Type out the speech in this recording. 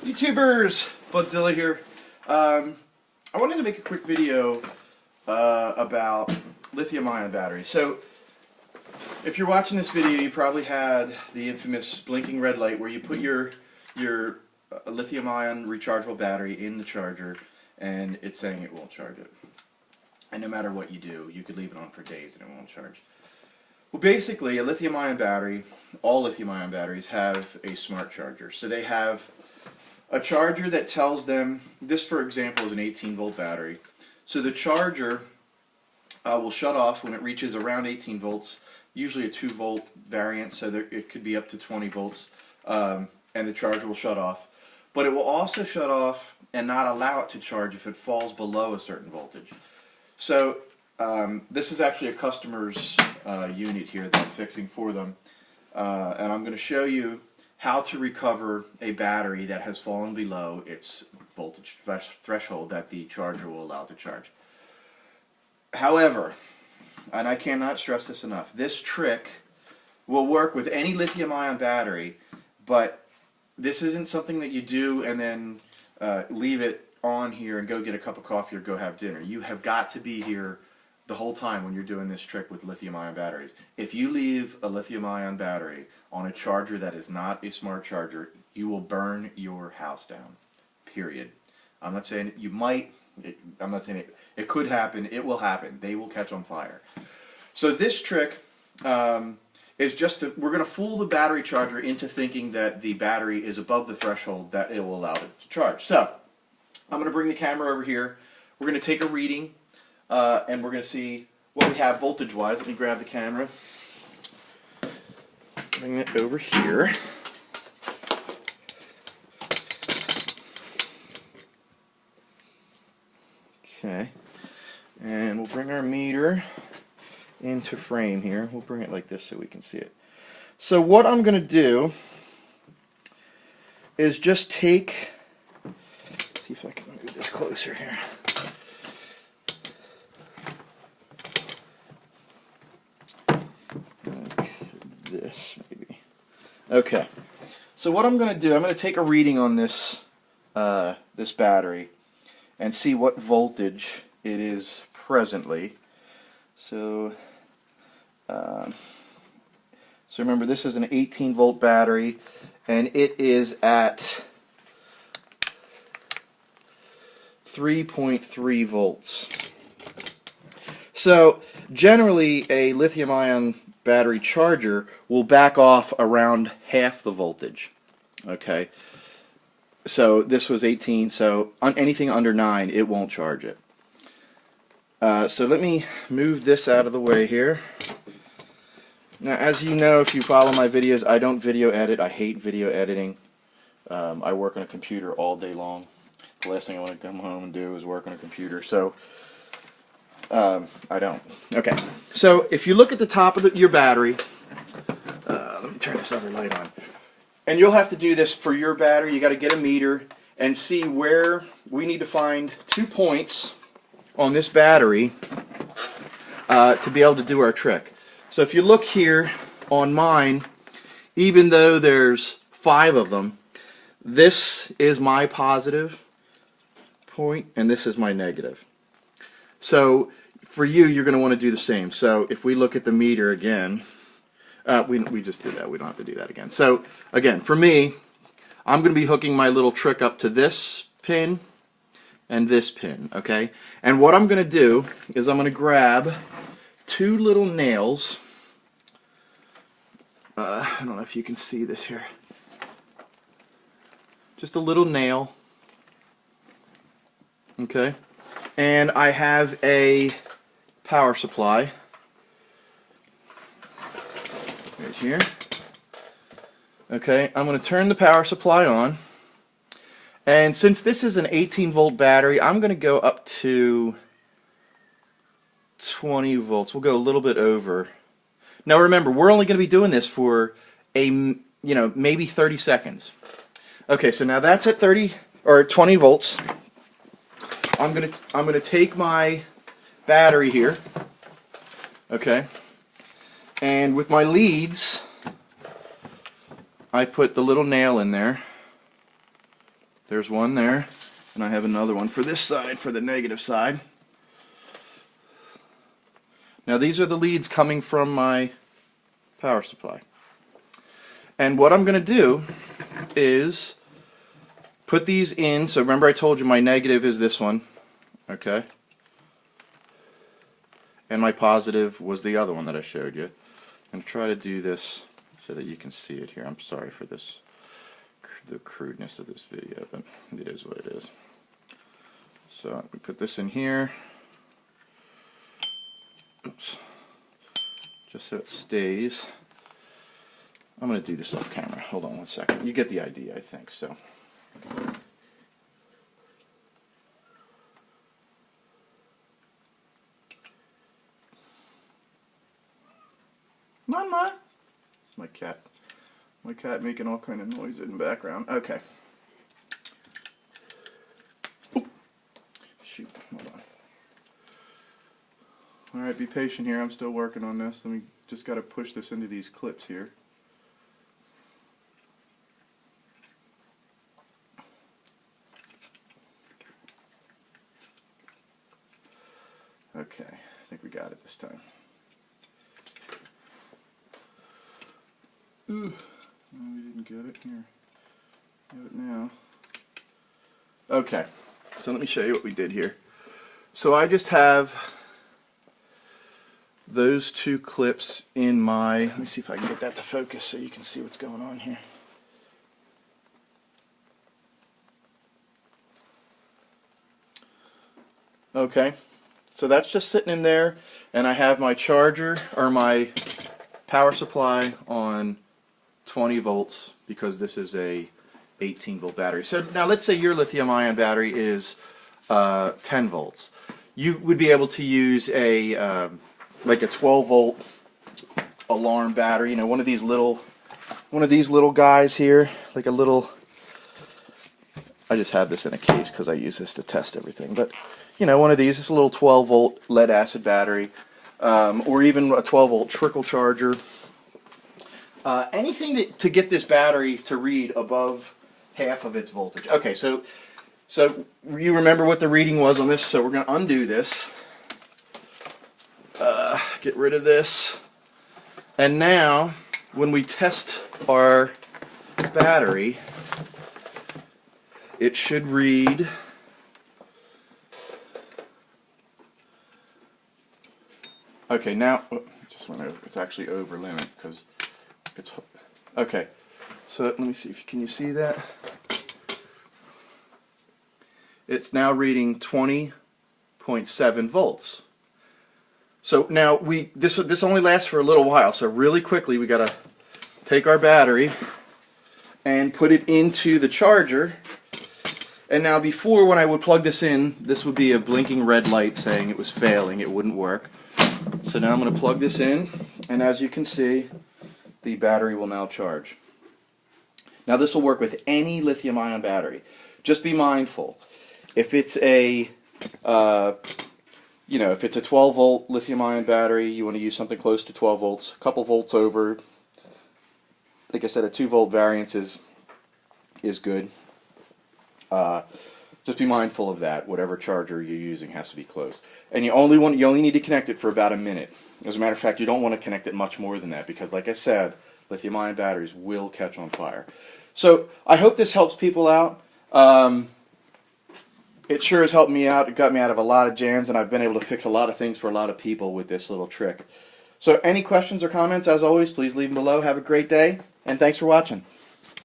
YouTubers, Footzilla here. I wanted to make a quick video about lithium ion batteries. So, if you're watching this video, you probably had the infamous blinking red light where you put your lithium ion rechargeable battery in the charger and it's saying it won't charge it. And no matter what you do, you could leave it on for days and it won't charge. Well, basically, a lithium ion battery, all lithium ion batteries have a smart charger. So they have a charger that tells them, this for example is an 18-volt battery. So the charger will shut off when it reaches around 18 volts, usually a 2-volt variant, so it could be up to 20 volts, and the charger will shut off. But it will also shut off and not allow it to charge if it falls below a certain voltage. So this is actually a customer's unit here that I'm fixing for them, and I'm going to show you how to recover a battery that has fallen below its voltage threshold that the charger will allow to charge. However, and I cannot stress this enough, this trick will work with any lithium ion battery, but this isn't something that you do and then leave it on here and go get a cup of coffee or go have dinner. You have got to be here the whole time when you're doing this trick with lithium ion batteries. If you leave a lithium ion battery on a charger that is not a smart charger, you will burn your house down. Period. I'm not saying you might, I'm not saying it could happen, it will happen. They will catch on fire. So this trick is just to, we're going to fool the battery charger into thinking that the battery is above the threshold that it will allow it to charge. So I'm going to bring the camera over here. We're going to take a reading and we're going to see what we have voltage wise. Let me grab the camera. Bring it over here. Okay. And we'll bring our meter into frame here. We'll bring it like this so we can see it. So what I'm going to do is just take, see if I can move this closer here. Like this maybe. Okay. So what I'm going to do, I'm going to take a reading on this this battery and see what voltage it is presently. So remember, this is an 18-volt battery, and it is at 3.3 volts. So generally, a lithium-ion battery charger will back off around half the voltage. Okay. So this was 18, so on anything under 9, it won't charge it. So let me move this out of the way here. Now, as you know, if you follow my videos, I don't video edit. I hate video editing. I work on a computer all day long. The last thing I want to come home and do is work on a computer. So I don't. Okay. So if you look at the top of your battery, let me turn this other light on. And you'll have to do this for your battery. You got to get a meter and see where we need to find 2 points on this battery to be able to do our trick. So if you look here on mine, even though there's 5 of them, this is my positive point and this is my negative. So for you, you're going to want to do the same. So if we look at the meter again, we just did that. We don't have to do that again. So again, for me, I'm going to be hooking my little trick up to this pin and this pin, okay? And what I'm going to do is I'm going to grab 2 little nails. I don't know if you can see this here. Just a little nail, okay? And I have a power supply right here. Okay, I'm going to turn the power supply on. And since this is an 18-volt battery, I'm going to go up to 20 volts. We'll go a little bit over. Now remember, we're only going to be doing this for maybe 30 seconds. Okay, so now that's at 30 or 20 volts. I'm going to take my battery here. Okay. And with my leads, I put the little nail in there. There's one there, and I have another one for this side, for the negative side. Now these are the leads coming from my power supply. And what I'm going to do is put these in. So remember I told you my negative is this one, okay? And my positive was the other one that I showed you. I'm going to try to do this so that you can see it here. I'm sorry for this, the crudeness of this video, but it is what it is. So we put this in here. Oops. Just so it stays. I'm going to do this off camera. Hold on one second. You get the idea, I think. So. Mama! It's my cat. My cat making all kind of noises in the background. Okay. Oop. Shoot. Hold on. Alright, be patient here. I'm still working on this. Let me just got to push this into these clips here. Okay, I think we got it this time. Ooh, no, we didn't get it here. Get it now. Okay, so let me show you what we did here. So I just have those two clips in my, let me see if I can get that to focus so you can see what's going on here. Okay, so that's just sitting in there, and I have my charger or my power supply on 20 volts because this is a 18 volt battery. So now let's say your lithium ion battery is 10 volts. You would be able to use a like a 12 volt alarm battery, you know, one of these little guys here, like a little, I just have this in a case because I use this to test everything, but you know, one of these, it's a little 12 volt lead acid battery, or even a 12 volt trickle charger. Anything to get this battery to read above half of its voltage. Okay, so you remember what the reading was on this, so we're going to undo this. Get rid of this. And now, when we test our battery, it should read okay, now just went over. It's actually over limit because it's okay. So let me see if can you see that? It's now reading 20.7 volts. So now this only lasts for a little while. So really quickly we got to take our battery and put it into the charger. And now before, when I would plug this in, this would be a blinking red light saying it was failing, it wouldn't work. So now I'm going to plug this in, and as you can see, the battery will now charge. Now this will work with any lithium ion battery. Just be mindful. If it's a if it's a 12 volt lithium ion battery, you want to use something close to 12 volts, a couple volts over. Like I said, a 2 volt variance is good. Just be mindful of that. Whatever charger you're using has to be close. And you only need to connect it for about a minute. As a matter of fact, you don't want to connect it much more than that because, like I said, lithium ion batteries will catch on fire. So I hope this helps people out. It sure has helped me out. It got me out of a lot of jams, and I've been able to fix a lot of things for a lot of people with this little trick. So any questions or comments, as always, please leave them below. Have a great day, and thanks for watching.